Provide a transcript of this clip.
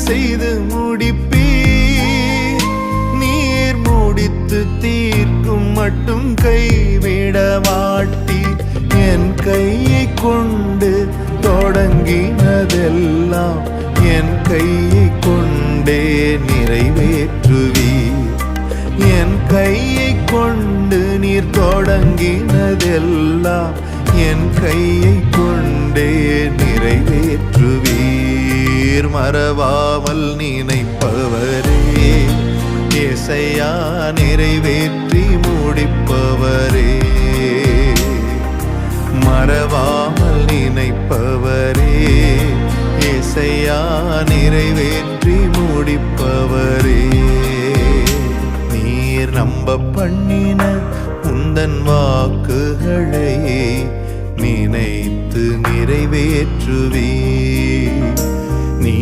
செய்து முடிப்பீர். நீர் முடித்து தீர்க்கும் மட்டும் கைவிட மாட்டீர். என் கையை கொண்டு தொடங்கினதெல்லாம் என் கையை கொண்டே நிறைவேற்றுவீர். என் கையை கொண்டு நீர் தொடங்கினதெல்லாம் என் கையை கொண்டே நிறைவேற்றுவீர். மறவாமல் நினைப்பவரே, ஏசையா நிறைவேற்றி முடிப்பவரே. மறவாமல் நினைப்பவரே, ஏசையா நிறைவேற்றி முடிப்பவரே. நீர் நம்ப பண்ணின உந்தன் வாக்குகளை நினைத்து நிறைவேற்றுவீர். நீ